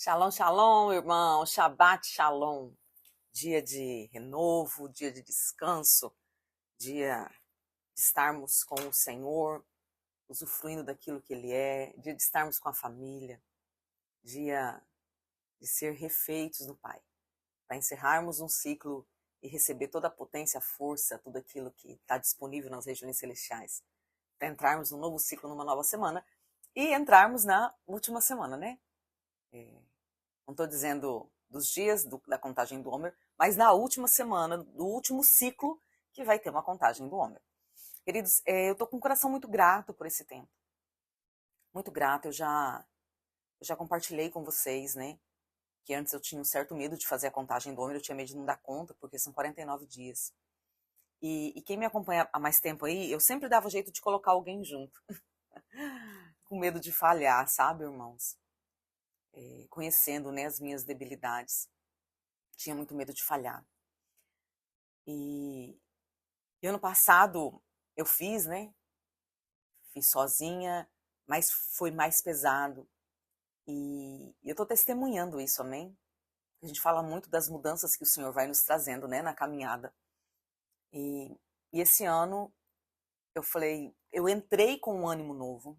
Shalom, shalom, irmão. Shabbat shalom. Dia de renovo, dia de descanso, dia de estarmos com o Senhor, usufruindo daquilo que Ele é, dia de estarmos com a família, dia de ser refeitos no Pai, para encerrarmos um ciclo e receber toda a potência, a força, tudo aquilo que está disponível nas regiões celestiais, para entrarmos num novo ciclo, numa nova semana e entrarmos na última semana, né? Não estou dizendo dos dias da contagem do Homer, mas na última semana, do último ciclo, que vai ter uma contagem do Homer. Queridos, eu estou com um coração muito grato por esse tempo. Muito grato, eu já compartilhei com vocês, né? Que antes eu tinha um certo medo de fazer a contagem do Homer, eu tinha medo de não dar conta, porque são 49 dias. E quem me acompanha há mais tempo aí, eu sempre dava jeito de colocar alguém junto. Com medo de falhar, sabe, irmãos? Conhecendo, né, as minhas debilidades. Tinha muito medo de falhar. E ano passado eu fiz, né? Fiz sozinha, mas foi mais pesado. E eu tô testemunhando isso, amém? A gente fala muito das mudanças que o Senhor vai nos trazendo, né, na caminhada. E esse ano eu falei, eu entrei com um ânimo novo,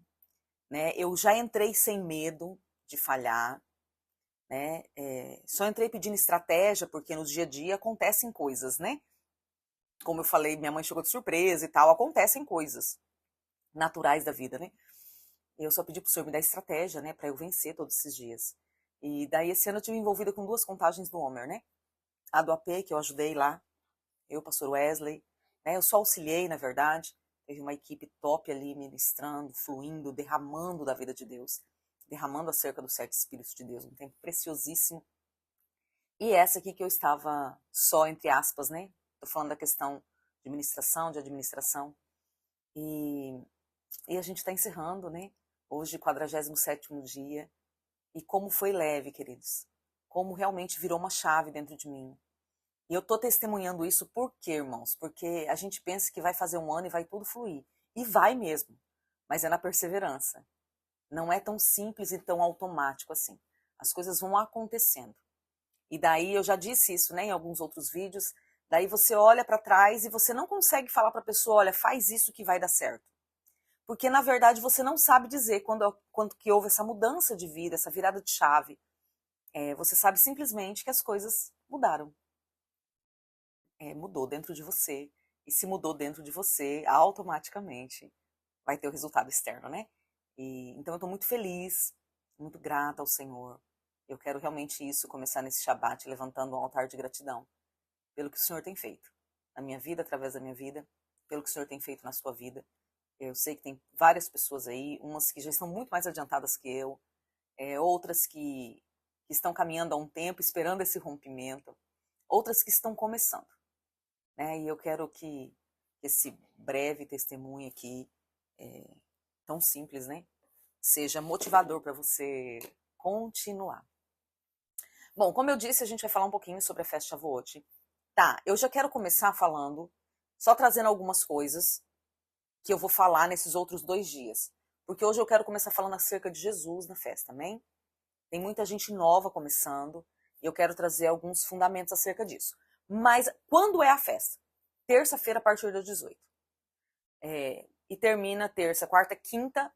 né? Eu já entrei sem medo de falhar, né? Só entrei pedindo estratégia, porque no dia a dia acontecem coisas, né? Como eu falei, minha mãe chegou de surpresa e tal, acontecem coisas naturais da vida, né? Eu só pedi pro Senhor me dar estratégia, né, para eu vencer todos esses dias. E daí esse ano eu tive envolvida com 2 contagens do Homer, né? A do AP, que eu ajudei lá, eu, o pastor Wesley, né? Eu só auxiliei, na verdade. Teve uma equipe top ali ministrando, fluindo, derramando da vida de Deus, derramando acerca dos 7 Espíritos de Deus, um tempo preciosíssimo. E essa aqui que eu estava só, entre aspas, né? Tô falando da questão de administração. E a gente está encerrando, né? Hoje, 47º dia. E como foi leve, queridos. Como realmente virou uma chave dentro de mim. E eu tô testemunhando isso por quê, irmãos? Porque a gente pensa que vai fazer um ano e vai tudo fluir. E vai mesmo. Mas é na perseverança. Não é tão simples e tão automático assim. As coisas vão acontecendo. E daí, eu já disse isso, né, em alguns outros vídeos. Daí você olha para trás e você não consegue falar para a pessoa, olha, faz isso que vai dar certo. Porque, na verdade, você não sabe dizer quando que houve essa mudança de vida, essa virada de chave. Você sabe simplesmente que as coisas mudaram. Mudou dentro de você. E se mudou dentro de você, automaticamente vai ter o resultado externo, né? Então eu estou muito feliz, muito grata ao Senhor. Eu quero realmente isso, começar nesse Shabat, levantando um altar de gratidão pelo que o Senhor tem feito na minha vida, através da minha vida, pelo que o Senhor tem feito na sua vida. Eu sei que tem várias pessoas aí, umas que já estão muito mais adiantadas que eu, outras que estão caminhando há um tempo, esperando esse rompimento, outras que estão começando. Né? E eu quero que esse breve testemunho aqui, tão simples, né, seja motivador para você continuar. Bom, como eu disse, a gente vai falar um pouquinho sobre a festa Shavuot. Tá, eu já quero começar falando, só trazendo algumas coisas que eu vou falar nesses outros 2 dias. Porque hoje eu quero começar falando acerca de Jesus na festa, amém? Tem muita gente nova começando e eu quero trazer alguns fundamentos acerca disso. Mas quando é a festa? Terça-feira a partir das 18. E termina terça, quarta, quinta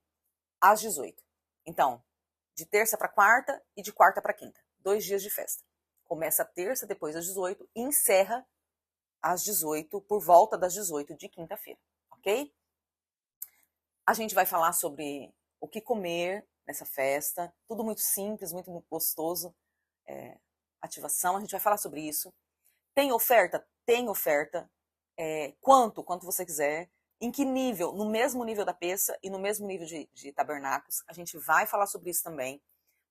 às 18. Então, de terça para quarta e de quarta para quinta. 2 dias de festa. Começa terça, depois às 18 e encerra às 18, por volta das 18 de quinta-feira, ok? A gente vai falar sobre o que comer nessa festa, tudo muito simples, muito gostoso. Ativação, a gente vai falar sobre isso. Tem oferta? Tem oferta. Quanto você quiser. Em que nível? No mesmo nível da peça e no mesmo nível de tabernáculos. A gente vai falar sobre isso também.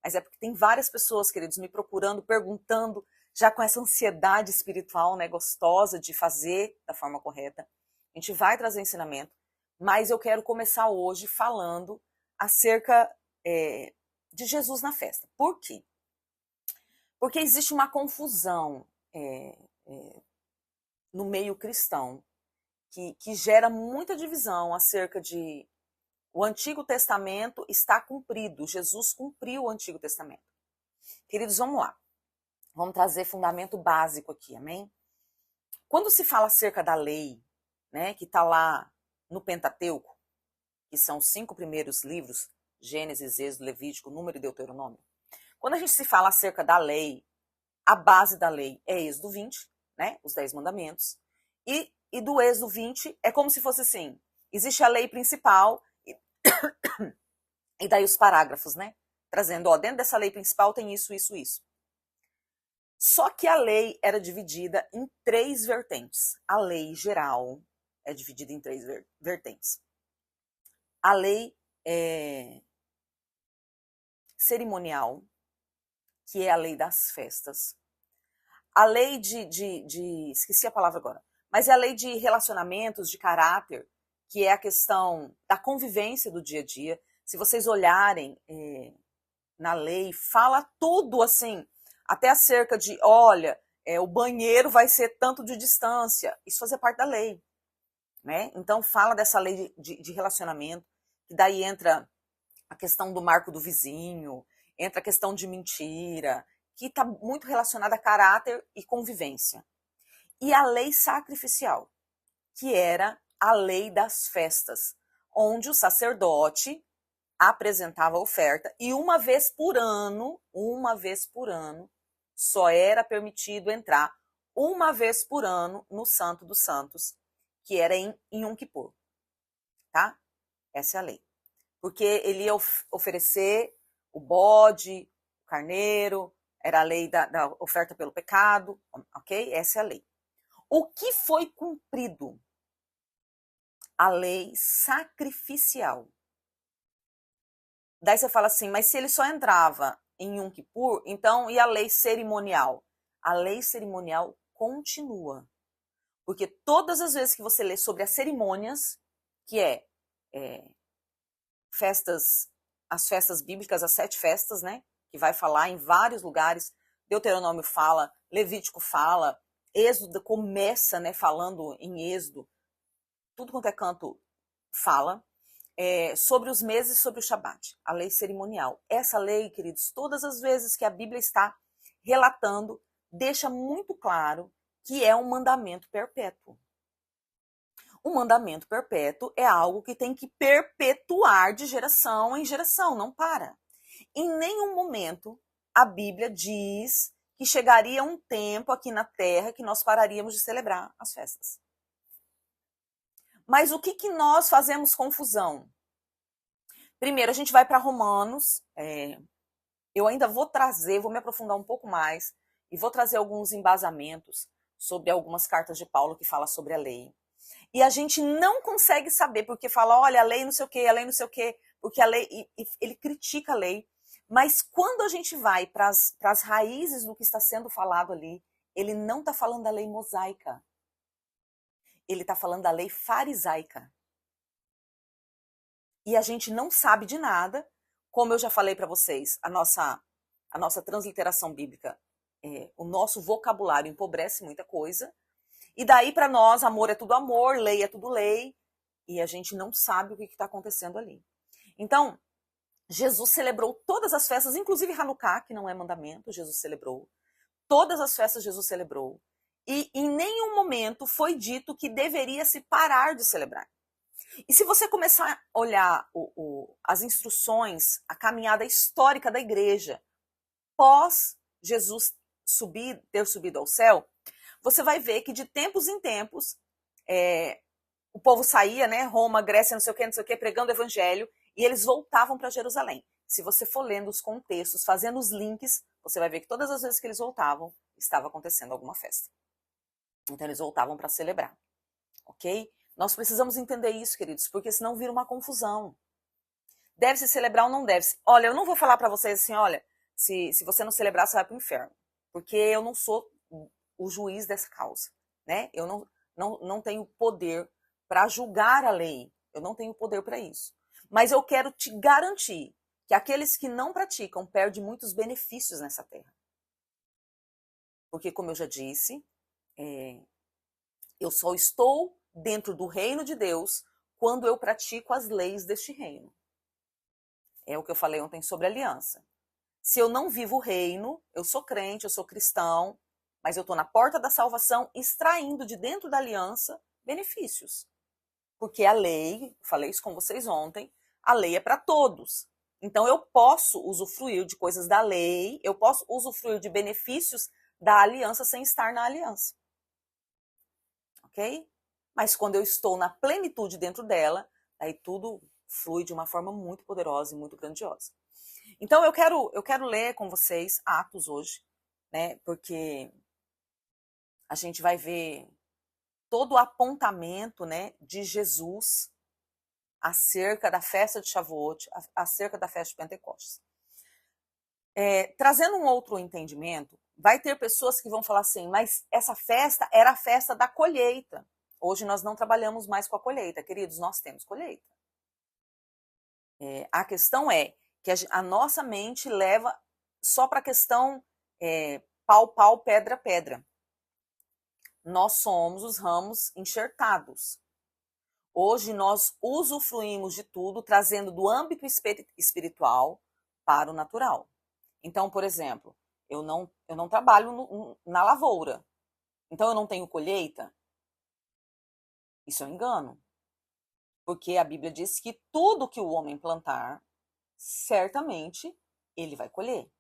Mas é porque tem várias pessoas, queridos, me procurando, perguntando, já com essa ansiedade espiritual, né, gostosa de fazer da forma correta. A gente vai trazer ensinamento. Mas eu quero começar hoje falando acerca de Jesus na festa. Por quê? Porque existe uma confusão no meio cristão que gera muita divisão acerca de o Antigo Testamento está cumprido, Jesus cumpriu o Antigo Testamento. Queridos, vamos lá. Vamos trazer fundamento básico aqui, amém? Quando se fala acerca da lei, né, que está lá no Pentateuco, que são os 5 primeiros livros, Gênesis, Êxodo, Levítico, Número e Deuteronômio. Quando a gente se fala acerca da lei, a base da lei é Êxodo 20, né, os 10 mandamentos, e do Êxodo 20 é como se fosse assim, existe a lei principal e daí os parágrafos, né, trazendo, ó, dentro dessa lei principal tem isso, isso, isso. Só que a lei era dividida em 3 vertentes. A lei geral é dividida em 3 vertentes. A lei cerimonial, que é a lei das festas. A lei esqueci a palavra agora, mas é a lei de relacionamentos, de caráter, que é a questão da convivência do dia a dia. Se vocês olharem na lei, fala tudo assim, até acerca de, olha, o banheiro vai ser tanto de distância. Isso fazia parte da lei, né? Então fala dessa lei de relacionamento, que daí entra a questão do marco do vizinho, entra a questão de mentira, que está muito relacionada a caráter e convivência. E a lei sacrificial, que era a lei das festas, onde o sacerdote apresentava a oferta e uma vez por ano, só era permitido entrar uma vez por ano no Santo dos Santos, que era em Yom Kippur, tá? Essa é a lei. Porque ele ia oferecer o bode, o carneiro, era a lei da oferta pelo pecado, ok? Essa é a lei. O que foi cumprido? A lei sacrificial. Daí você fala assim, mas se ele só entrava em Yom Kippur, então e a lei cerimonial? A lei cerimonial continua. Porque todas as vezes que você lê sobre as cerimônias, que as festas bíblicas, as 7 festas, né? Que vai falar em vários lugares. Deuteronômio fala, Levítico fala, Êxodo começa, né, falando em Êxodo. Tudo quanto é canto fala. Sobre os meses, sobre o Shabat, a lei cerimonial. Essa lei, queridos, todas as vezes que a Bíblia está relatando, deixa muito claro que é um mandamento perpétuo. O mandamento perpétuo é algo que tem que perpetuar de geração em geração, não para. Em nenhum momento a Bíblia diz que chegaria um tempo aqui na Terra que nós pararíamos de celebrar as festas. Mas o que nós fazemos confusão? Primeiro, a gente vai para Romanos. Eu ainda vou me aprofundar um pouco mais e vou trazer alguns embasamentos sobre algumas cartas de Paulo que fala sobre a lei. E a gente não consegue saber, porque fala, olha, a lei não sei o quê, a lei não sei o quê, porque a lei, ele critica a lei. Mas quando a gente vai para as raízes do que está sendo falado ali, ele não está falando da lei mosaica. Ele está falando da lei farisaica. E a gente não sabe de nada, como eu já falei para vocês, a nossa transliteração bíblica, o nosso vocabulário empobrece muita coisa, e daí para nós amor é tudo amor, lei é tudo lei, e a gente não sabe o que está acontecendo ali. Então, Jesus celebrou todas as festas, inclusive Hanukkah, que não é mandamento, Jesus celebrou. Todas as festas Jesus celebrou. E em nenhum momento foi dito que deveria se parar de celebrar. E se você começar a olhar as instruções, a caminhada histórica da igreja, pós Jesus ter subido ao céu, você vai ver que de tempos em tempos, o povo saía, né, Roma, Grécia, não sei o que, pregando o evangelho, e eles voltavam para Jerusalém. Se você for lendo os contextos, fazendo os links, você vai ver que todas as vezes que eles voltavam, estava acontecendo alguma festa. Então eles voltavam para celebrar, ok? Nós precisamos entender isso, queridos, porque senão vira uma confusão. Deve-se celebrar ou não deve-se? Olha, eu não vou falar para vocês assim, olha, se você não celebrar, você vai para o inferno. Porque eu não sou o juiz dessa causa, né? Eu não tenho poder para julgar a lei. Eu não tenho poder para isso. Mas eu quero te garantir que aqueles que não praticam perdem muitos benefícios nessa terra. Porque, como eu já disse, eu só estou dentro do reino de Deus quando eu pratico as leis deste reino. É o que eu falei ontem sobre aliança. se eu não vivo o reino, eu sou crente, eu sou cristão, mas eu estou na porta da salvação extraindo de dentro da aliança benefícios. Porque a lei, falei isso com vocês ontem, a lei é para todos. Então eu posso usufruir de coisas da lei, eu posso usufruir de benefícios da aliança sem estar na aliança. Ok? Mas quando eu estou na plenitude dentro dela, aí tudo flui de uma forma muito poderosa e muito grandiosa. Então eu quero ler com vocês Atos hoje, né? Porque a gente vai ver todo o apontamento, né, de Jesus acerca da festa de Shavuot, acerca da festa de Pentecostes. Trazendo um outro entendimento, vai ter pessoas que vão falar assim, mas essa festa era a festa da colheita. Hoje nós não trabalhamos mais com a colheita, queridos, nós temos colheita. A questão é que a nossa mente leva só para a questão pau, pau, pedra, pedra. Nós somos os ramos enxertados. Hoje nós usufruímos de tudo, trazendo do âmbito espiritual para o natural. Então, por exemplo, eu não trabalho na lavoura, então eu não tenho colheita. Isso é um engano. Porque a Bíblia diz que tudo que o homem plantar, certamente ele vai colher.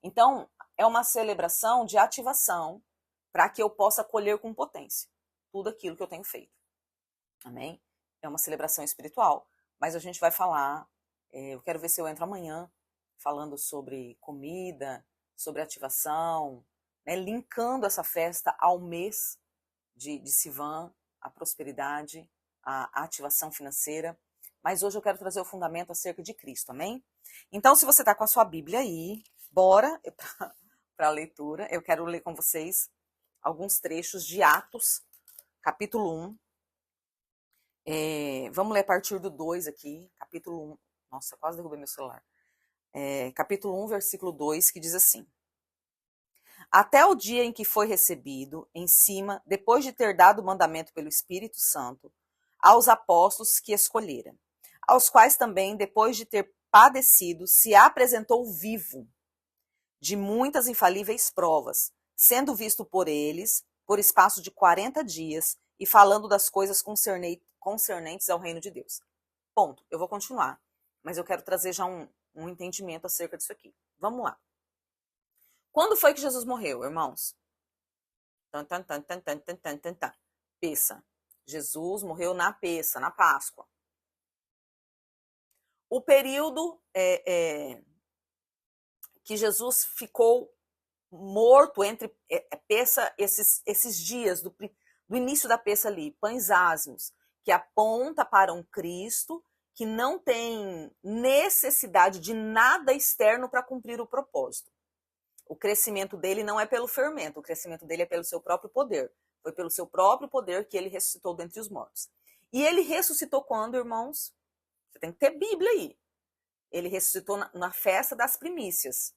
Então, é uma celebração de ativação para que eu possa colher com potência tudo aquilo que eu tenho feito. Amém? É uma celebração espiritual. Mas a gente vai falar, eu quero ver se eu entro amanhã, falando sobre comida, sobre ativação, né, linkando essa festa ao mês de Sivan, a prosperidade, a ativação financeira. Mas hoje eu quero trazer o fundamento acerca de Cristo, amém? Então, se você está com a sua Bíblia aí, bora para a leitura. Eu quero ler com vocês alguns trechos de Atos, capítulo 1. Vamos ler a partir do 2 aqui, capítulo 1. Nossa, quase derrubei meu celular. Capítulo 1, versículo 2, que diz assim: Até o dia em que foi recebido, em cima, depois de ter dado o mandamento pelo Espírito Santo, aos apóstolos que escolhera, aos quais também, depois de ter padecido, se apresentou vivo, de muitas infalíveis provas, sendo visto por eles, por espaço de 40 dias, e falando das coisas concernentes ao reino de Deus. Ponto. Eu vou continuar, mas eu quero trazer já um entendimento acerca disso aqui. Vamos lá. Quando foi que Jesus morreu, irmãos? Peça. Jesus morreu na Peça, na Páscoa. O período que Jesus ficou morto entre Peça, esses dias do início da Peça ali, pães asmos, que aponta para um Cristo que não tem necessidade de nada externo para cumprir o propósito. O crescimento dele não é pelo fermento, o crescimento dele é pelo seu próprio poder. Foi pelo seu próprio poder que ele ressuscitou dentre os mortos. E ele ressuscitou quando, irmãos? Você tem que ter Bíblia aí. Ele ressuscitou na festa das primícias,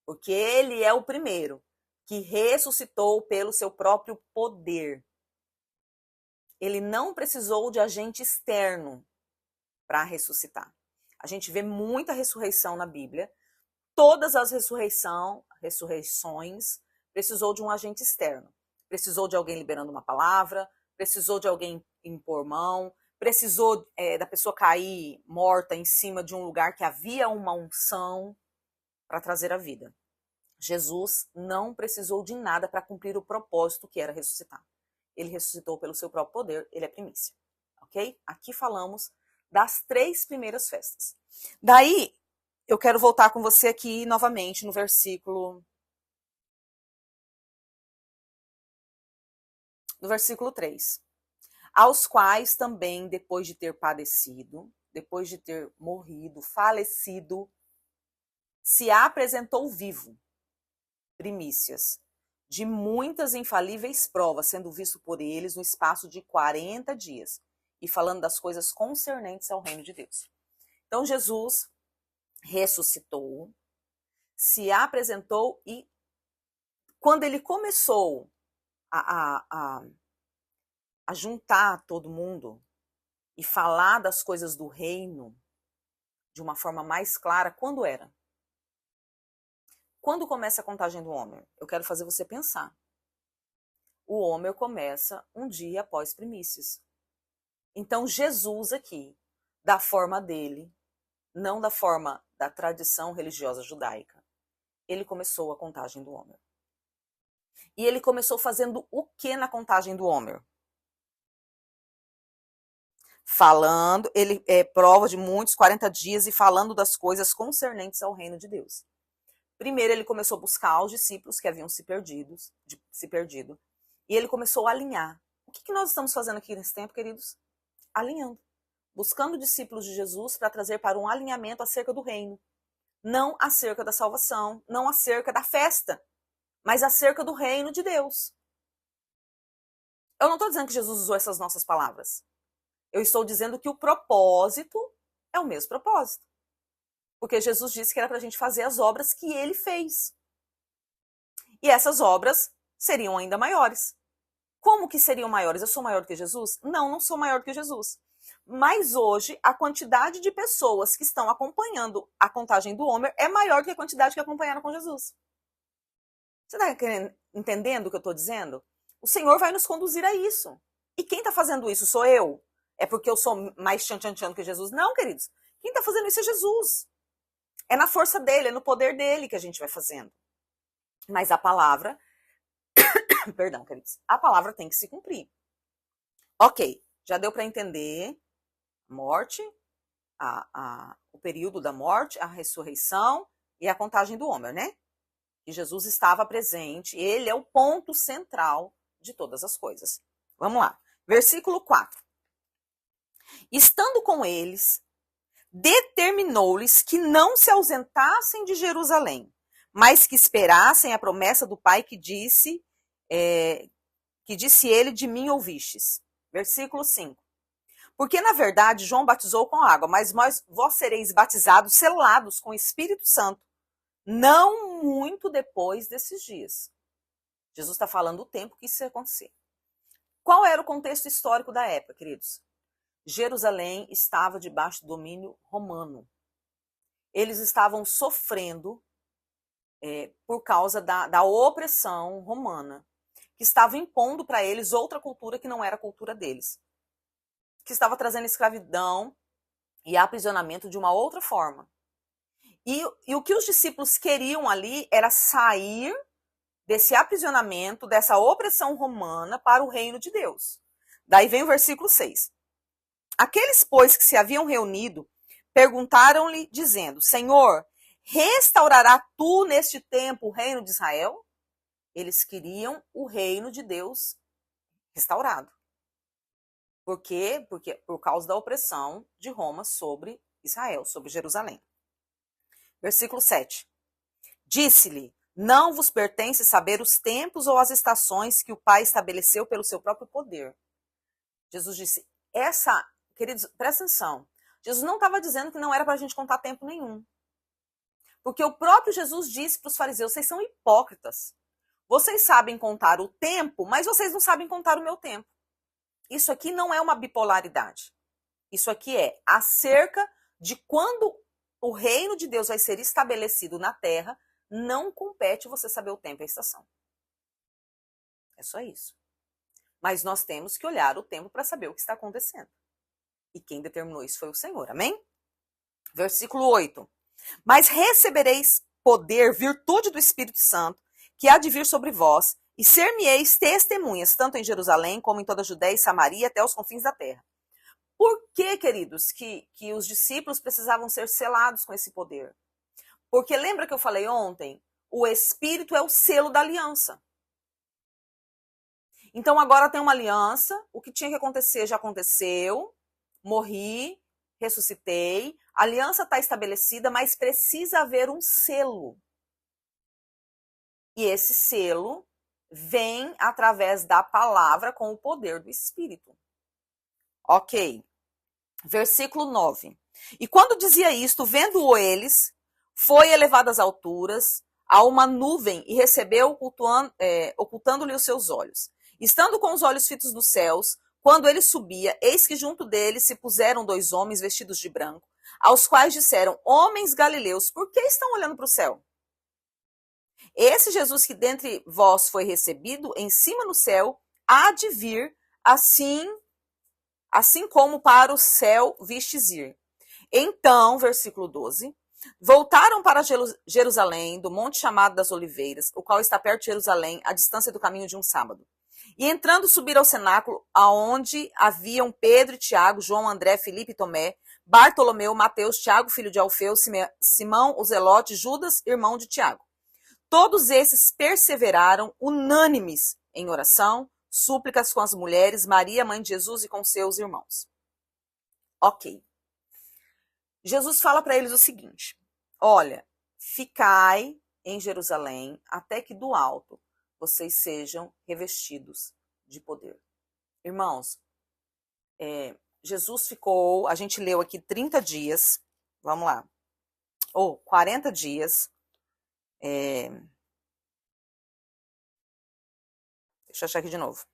porque ele é o primeiro que ressuscitou pelo seu próprio poder. Ele não precisou de agente externo para ressuscitar. A gente vê muita ressurreição na Bíblia. Todas as ressurreições precisou de um agente externo. Precisou de alguém liberando uma palavra, precisou de alguém impor mão, precisou da pessoa cair morta em cima de um lugar que havia uma unção para trazer a vida. Jesus não precisou de nada para cumprir o propósito que era ressuscitar. Ele ressuscitou pelo seu próprio poder, ele é primícia. Ok? Aqui falamos das 3 primeiras festas. Daí, eu quero voltar com você aqui novamente no versículo 3. Aos quais também, depois de ter padecido, depois de ter morrido, falecido, se apresentou vivo, primícias, de muitas infalíveis provas, sendo visto por eles no espaço de 40 dias, e falando das coisas concernentes ao reino de Deus. Então, Jesus ressuscitou, se apresentou e quando ele começou a juntar todo mundo e falar das coisas do reino de uma forma mais clara, quando era? Quando começa a contagem do Homer? Eu quero fazer você pensar. O Homer começa um dia após primícias. Então, Jesus aqui, da forma dele, não da forma da tradição religiosa judaica, ele começou a contagem do Homer. E ele começou fazendo o que na contagem do Homer? Falando, ele prova de muitos 40 dias e falando das coisas concernentes ao reino de Deus. Primeiro ele começou a buscar os discípulos que haviam se perdido, e ele começou a alinhar. O que nós estamos fazendo aqui nesse tempo, queridos? Alinhando. Buscando discípulos de Jesus para trazer para um alinhamento acerca do reino. Não acerca da salvação, não acerca da festa, mas acerca do reino de Deus. Eu não estou dizendo que Jesus usou essas nossas palavras. Eu estou dizendo que o propósito é o mesmo propósito. Porque Jesus disse que era para a gente fazer as obras que ele fez. E essas obras seriam ainda maiores. Como que seriam maiores? Eu sou maior do que Jesus? Não, não sou maior do que Jesus. Mas hoje, a quantidade de pessoas que estão acompanhando a contagem do Homer é maior do que a quantidade que acompanharam com Jesus. Você está entendendo o que eu estou dizendo? O Senhor vai nos conduzir a isso. E quem está fazendo isso sou eu? É porque eu sou mais tchan-tchan-tchan que Jesus? Não, queridos. Quem está fazendo isso é Jesus. É na força dele, é no poder dele que a gente vai fazendo. Mas a palavra, perdão, queridos, a palavra tem que se cumprir. Ok, já deu para entender a morte, o período da morte, a ressurreição e a contagem do Homer, né? E Jesus estava presente, ele é o ponto central de todas as coisas. Vamos lá, versículo 4. Estando com eles, determinou-lhes que não se ausentassem de Jerusalém, mas que esperassem a promessa do Pai que disse ele, de mim ouvistes. Versículo 5. Porque, na verdade, João batizou com água, mas vós sereis batizados, selados com o Espírito Santo, não muito depois desses dias. Jesus está falando o tempo que isso ia acontecer. Qual era o contexto histórico da época, queridos? Jerusalém estava debaixo do domínio romano. Eles estavam sofrendo por causa da opressão romana, que estava impondo para eles outra cultura que não era a cultura deles, que estava trazendo escravidão e aprisionamento de uma outra forma. E o que os discípulos queriam ali era sair desse aprisionamento, dessa opressão romana para o reino de Deus. Daí vem o versículo 6. Aqueles, pois, que se haviam reunido, perguntaram-lhe, dizendo, Senhor, restaurará tu neste tempo o reino de Israel? Eles queriam o reino de Deus restaurado. Por quê? Porque por causa da opressão de Roma sobre Israel, sobre Jerusalém. Versículo 7. Disse-lhe, não vos pertence saber os tempos ou as estações que o Pai estabeleceu pelo seu próprio poder. Jesus disse, queridos, presta atenção, Jesus não estava dizendo que não era para a gente contar tempo nenhum. Porque o próprio Jesus disse para os fariseus, vocês são hipócritas. Vocês sabem contar o tempo, mas vocês não sabem contar o meu tempo. Isso aqui não é uma bipolaridade. Isso aqui é acerca de quando o reino de Deus vai ser estabelecido na terra, não compete você saber o tempo e a estação. É só isso. Mas nós temos que olhar o tempo para saber o que está acontecendo. E quem determinou isso foi o Senhor, amém? Versículo 8. Mas recebereis poder, virtude do Espírito Santo, que há de vir sobre vós, e ser-me-eis testemunhas, tanto em Jerusalém, como em toda a Judéia e Samaria, até os confins da terra. Por que, queridos, que os discípulos precisavam ser selados com esse poder? Porque lembra que eu falei ontem? O Espírito é o selo da aliança. Então agora tem uma aliança, o que tinha que acontecer já aconteceu, morri, ressuscitei, a aliança está estabelecida, mas precisa haver um selo. E esse selo vem através da palavra com o poder do Espírito. Ok. Versículo 9. E quando dizia isto, vendo-o eles, foi elevado às alturas, a uma nuvem, e recebeu, ocultando-lhe os seus olhos. Estando com os olhos fitos nos céus, quando ele subia, eis que junto dele se puseram 2 homens vestidos de branco, aos quais disseram, homens galileus, por que estão olhando para o céu? Esse Jesus que dentre vós foi recebido em cima no céu, há de vir assim como para o céu vistes ir. Então, versículo 12, voltaram para Jerusalém, do monte chamado das Oliveiras, o qual está perto de Jerusalém, à distância do caminho de um sábado. E entrando, subiram ao cenáculo, aonde haviam Pedro e Tiago, João, André, Filipe e Tomé, Bartolomeu, Mateus, Tiago, filho de Alfeu, Simão, o Zelote, Judas, irmão de Tiago. Todos esses perseveraram unânimes em oração, súplicas com as mulheres, Maria, mãe de Jesus, e com seus irmãos. Ok. Jesus fala para eles o seguinte: olha, ficai em Jerusalém até que do alto vocês sejam revestidos de poder. Irmãos, Jesus ficou, a gente leu aqui 30 dias, vamos lá, ou 40 dias, deixa eu achar aqui de novo.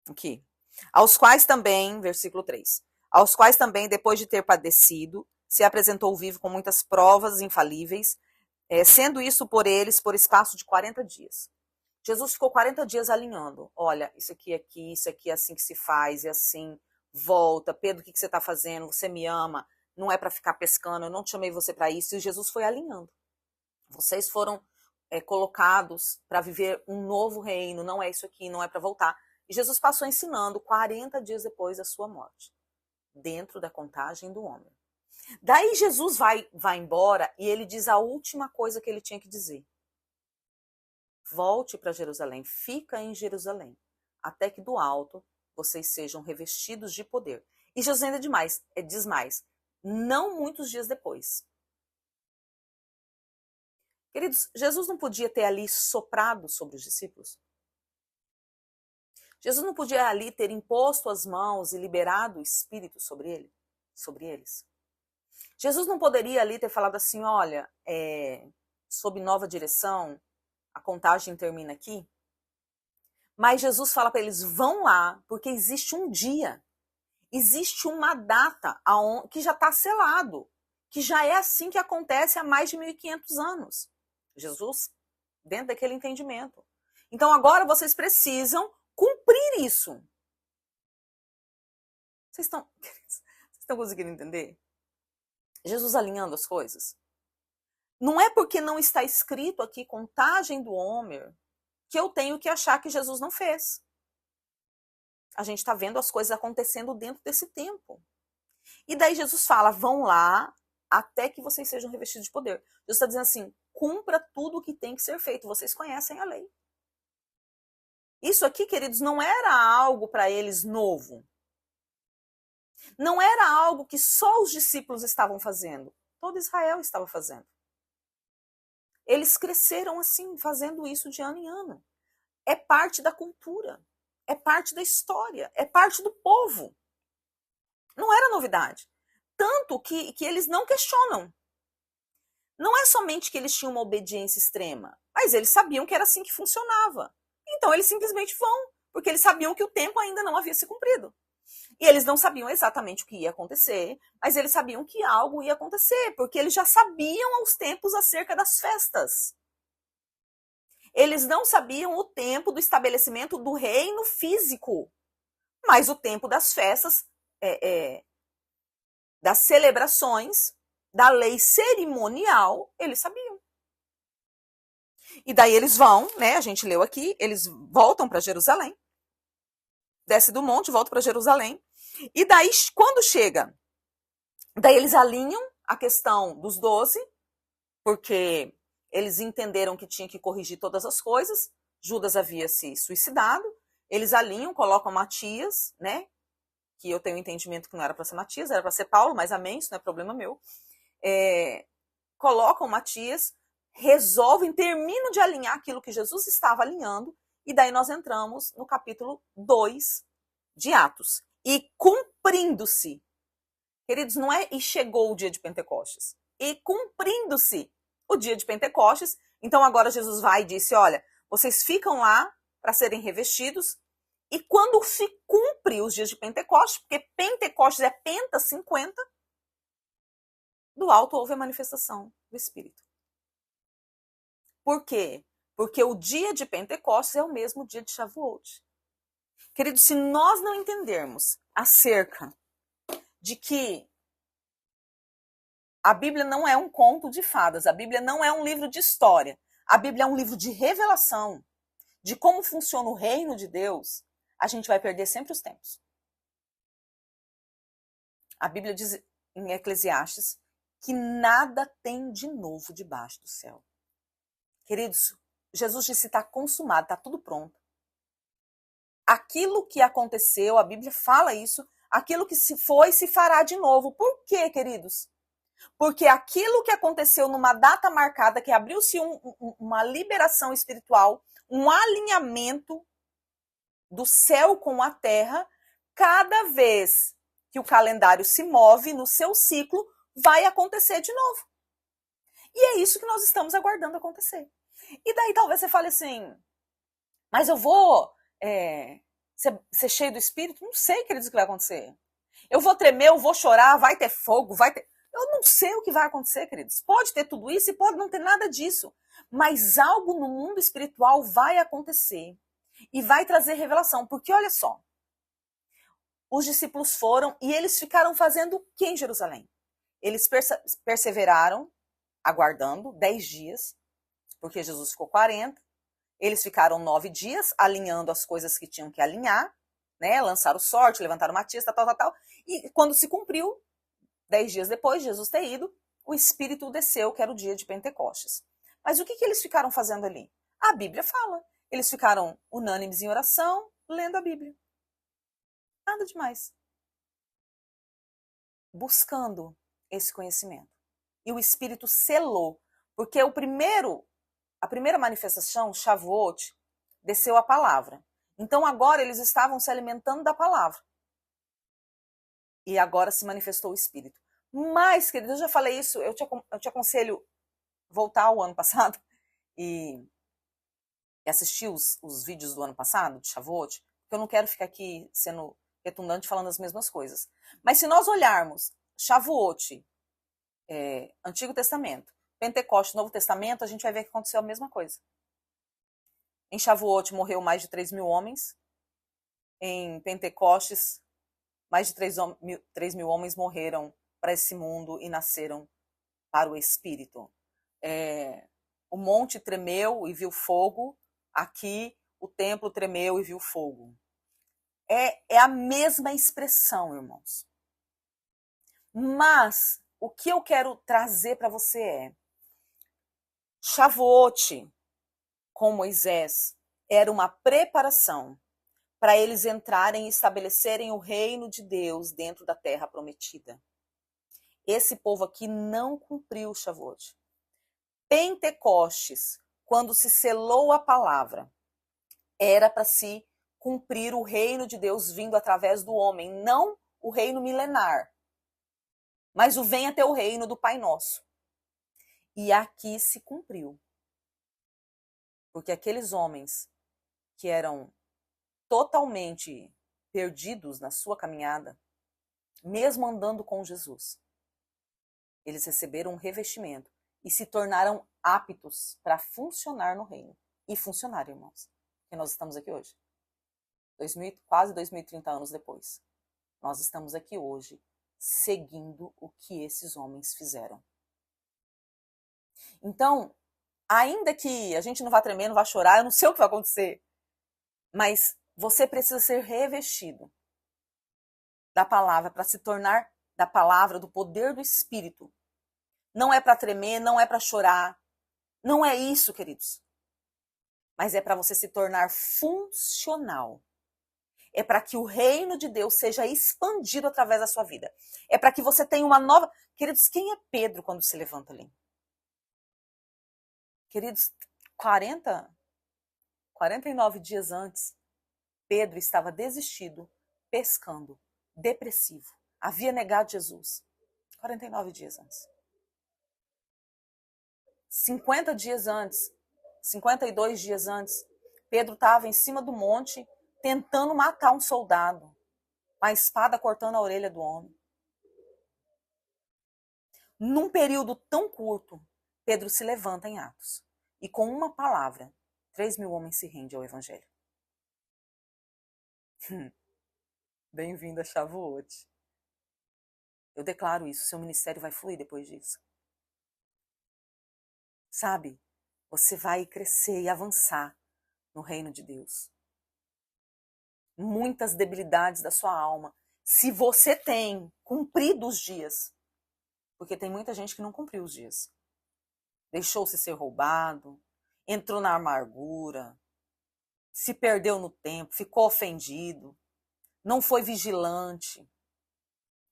Aqui. Aos quais também, versículo 3, aos quais também, depois de ter padecido, se apresentou vivo com muitas provas infalíveis, sendo isso por eles por espaço de 40 dias. Jesus ficou 40 dias alinhando. Olha, isso aqui é assim que se faz, e assim, volta. Pedro, o que você está fazendo? Você me ama, não é para ficar pescando, eu não te chamei você para isso. E Jesus foi alinhando. Vocês foram colocados para viver um novo reino, não é isso aqui, não é para voltar. E Jesus passou ensinando 40 dias depois da sua morte, dentro da contagem do homem. Daí Jesus vai embora e ele diz a última coisa que ele tinha que dizer. Volte para Jerusalém, fica em Jerusalém, até que do alto vocês sejam revestidos de poder. E Jesus ainda diz mais, não muitos dias depois. Queridos, Jesus não podia ter ali soprado sobre os discípulos? Jesus não podia ali ter imposto as mãos e liberado o Espírito sobre eles? Jesus não poderia ali ter falado assim, olha, sob nova direção, a contagem termina aqui? Mas Jesus fala para eles, vão lá, porque existe um dia, existe uma data que já está selado, que já é assim que acontece há mais de 1.500 anos. Jesus, dentro daquele entendimento. Então agora vocês precisam cumprir isso. Vocês estão conseguindo entender? Jesus alinhando as coisas. Não é porque não está escrito aqui contagem do Homer que eu tenho que achar que Jesus não fez. A gente está vendo as coisas acontecendo dentro desse tempo. E daí Jesus fala, vão lá até que vocês sejam revestidos de poder. Jesus está dizendo assim, cumpra tudo o que tem que ser feito. Vocês conhecem a lei. Isso aqui, queridos, não era algo para eles novo. Não era algo que só os discípulos estavam fazendo. Todo Israel estava fazendo. Eles cresceram assim, fazendo isso de ano em ano. É parte da cultura. É parte da história. É parte do povo. Não era novidade. Tanto que eles não questionam. Não é somente que eles tinham uma obediência extrema, mas eles sabiam que era assim que funcionava. Então eles simplesmente vão, porque eles sabiam que o tempo ainda não havia se cumprido. E eles não sabiam exatamente o que ia acontecer, mas eles sabiam que algo ia acontecer, porque eles já sabiam aos tempos acerca das festas. Eles não sabiam o tempo do estabelecimento do reino físico, mas o tempo das festas, das celebrações, da lei cerimonial, eles sabiam. E daí eles vão, né? A gente leu aqui, eles voltam para Jerusalém, desce do monte, volta para Jerusalém. E daí, quando chega, daí eles alinham a questão dos 12, porque eles entenderam que tinha que corrigir todas as coisas. Judas havia se suicidado. Eles alinham, colocam Matias, né? Que eu tenho entendimento que não era para ser Matias, era para ser Paulo, mas amém, isso não é problema meu. Colocam Matias, resolvem, terminam de alinhar aquilo que Jesus estava alinhando, e daí nós entramos no capítulo 2 de Atos. E cumprindo-se, queridos, não é e chegou o dia de Pentecostes, e cumprindo-se o dia de Pentecostes, então agora Jesus vai e disse, olha, vocês ficam lá para serem revestidos, e quando se cumpre os dias de Pentecostes, porque Pentecostes é penta 50, do alto houve a manifestação do Espírito. Por quê? Porque o dia de Pentecostes é o mesmo dia de Shavuot. Querido, se nós não entendermos acerca de que a Bíblia não é um conto de fadas, a Bíblia não é um livro de história, a Bíblia é um livro de revelação de como funciona o reino de Deus, a gente vai perder sempre os tempos. A Bíblia diz em Eclesiastes que nada tem de novo debaixo do céu. Queridos, Jesus disse: está consumado, está tudo pronto. Aquilo que aconteceu, a Bíblia fala isso, aquilo que se foi, se fará de novo. Por quê, queridos? Porque aquilo que aconteceu numa data marcada, que abriu-se uma liberação espiritual, um alinhamento do céu com a terra, cada vez que o calendário se move no seu ciclo, vai acontecer de novo. E é isso que nós estamos aguardando acontecer. E daí talvez você fale assim, mas eu vou ser cheio do Espírito? Não sei, queridos, o que vai acontecer. Eu vou tremer, eu vou chorar, vai ter fogo, vai ter... Eu não sei o que vai acontecer, queridos. Pode ter tudo isso e pode não ter nada disso. Mas algo no mundo espiritual vai acontecer. E vai trazer revelação. Porque olha só, os discípulos foram e eles ficaram fazendo o que em Jerusalém? Eles perseveraram, aguardando 10 dias, porque Jesus ficou 40. Eles ficaram 9 dias alinhando as coisas que tinham que alinhar, né? Lançaram sorte, levantaram uma tista, tal. E quando se cumpriu, 10 dias depois de Jesus ter ido, o Espírito desceu, que era o dia de Pentecostes. Mas o que eles ficaram fazendo ali? A Bíblia fala. Eles ficaram unânimes em oração, lendo a Bíblia. Nada demais. Buscando esse conhecimento. E o Espírito selou. Porque a primeira manifestação, Shavuot, desceu a palavra. Então agora eles estavam se alimentando da palavra. E agora se manifestou o Espírito. Mas, querido, eu já falei isso, eu te aconselho voltar ao ano passado e assistir os vídeos do ano passado, de Shavuot, porque eu não quero ficar aqui sendo redundante falando as mesmas coisas. Mas se nós olharmos Shavuot, Antigo Testamento, Pentecostes, Novo Testamento, a gente vai ver que aconteceu a mesma coisa. Em Shavuot morreu mais de 3 mil homens. Em Pentecostes, mais de 3 mil homens morreram para esse mundo e nasceram para o Espírito. O monte tremeu e viu fogo. Aqui, o templo tremeu e viu fogo. É a mesma expressão, irmãos. Mas, o que eu quero trazer para você é Shavuot com Moisés era uma preparação para eles entrarem e estabelecerem o reino de Deus dentro da terra prometida. Esse povo aqui não cumpriu o Shavuot. Pentecostes, quando se selou a palavra, era para se cumprir o reino de Deus vindo através do homem, não o reino milenar, mas o venha teu reino do Pai Nosso. E aqui se cumpriu. Porque aqueles homens que eram totalmente perdidos na sua caminhada, mesmo andando com Jesus, eles receberam um revestimento e se tornaram aptos para funcionar no reino. E funcionaram, irmãos. Porque nós estamos aqui hoje. Quase 2030 anos depois. Nós estamos aqui hoje seguindo o que esses homens fizeram. Então, ainda que a gente não vá tremer, não vá chorar, eu não sei o que vai acontecer, mas você precisa ser revestido da palavra para se tornar da palavra, do poder do Espírito. Não é para tremer, não é para chorar, não é isso, queridos. Mas é para você se tornar funcional. É para que o reino de Deus seja expandido através da sua vida. É para que você tenha uma nova... Queridos, quem é Pedro quando se levanta ali? Queridos, 49 dias antes, Pedro estava desistido, pescando, depressivo. Havia negado Jesus. 49 dias antes. 50 dias antes, 52 dias antes, Pedro estava em cima do monte tentando matar um soldado, com a espada cortando a orelha do homem. Num período tão curto, Pedro se levanta em Atos. E com uma palavra, 3.000 homens se rendem ao evangelho. Bem-vindo a Shavuot. Eu declaro isso, seu ministério vai fluir depois disso. Sabe, você vai crescer e avançar no reino de Deus. Muitas debilidades da sua alma, se você tem cumprido os dias, porque tem muita gente que não cumpriu os dias. Deixou-se ser roubado, entrou na amargura, se perdeu no tempo, ficou ofendido, não foi vigilante.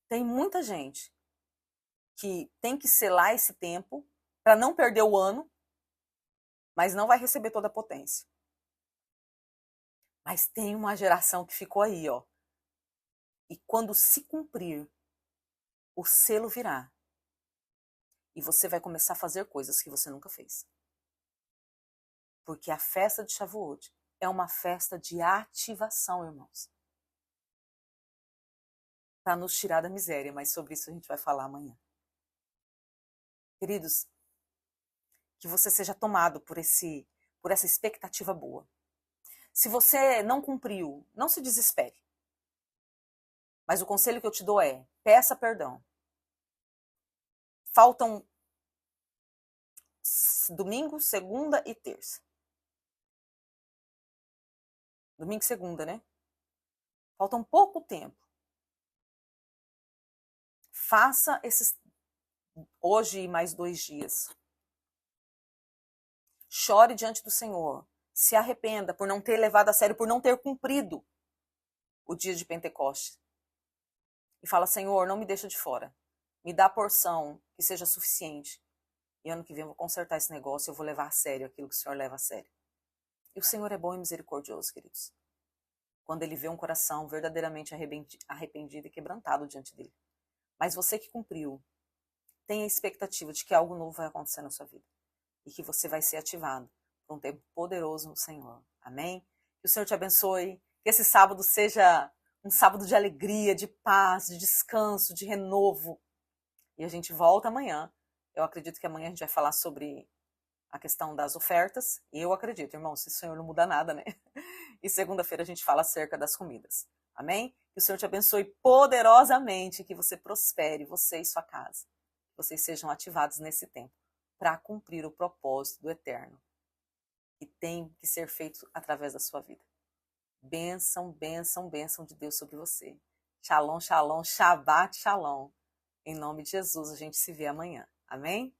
Tem muita gente que tem que selar esse tempo para não perder o ano, mas não vai receber toda a potência. Mas tem uma geração que ficou aí, ó. E quando se cumprir, o selo virá. E você vai começar a fazer coisas que você nunca fez. Porque a festa de Shavuot é uma festa de ativação, irmãos. Para nos tirar da miséria, mas sobre isso a gente vai falar amanhã. Queridos, que você seja tomado por essa expectativa boa. Se você não cumpriu, não se desespere. Mas o conselho que eu te dou é, peça perdão. Faltam domingo, segunda e terça. Domingo e segunda, né? Faltam pouco tempo. Faça esses hoje e mais 2 dias. Chore diante do Senhor. Se arrependa por não ter levado a sério, por não ter cumprido o dia de Pentecostes. E fala, Senhor, não me deixa de fora. Me dá a porção que seja suficiente. E ano que vem eu vou consertar esse negócio, eu vou levar a sério aquilo que o Senhor leva a sério. E o Senhor é bom e misericordioso, queridos. Quando Ele vê um coração verdadeiramente arrependido e quebrantado diante dele. Mas você que cumpriu, tenha a expectativa de que algo novo vai acontecer na sua vida. E que você vai ser ativado por um tempo poderoso no Senhor. Amém? Que o Senhor te abençoe. Que esse sábado seja um sábado de alegria, de paz, de descanso, de renovo. E a gente volta amanhã. Eu acredito que amanhã a gente vai falar sobre a questão das ofertas. E eu acredito, irmão, se o Senhor não muda nada, né? E segunda-feira a gente fala acerca das comidas. Amém? Que o Senhor te abençoe poderosamente, que você prospere, você e sua casa. Que vocês sejam ativados nesse tempo para cumprir o propósito do Eterno. Que tem que ser feito através da sua vida. Bênção, bênção, bênção de Deus sobre você. Shalom, shalom, Shabbat, shalom. Em nome de Jesus, a gente se vê amanhã. Amém?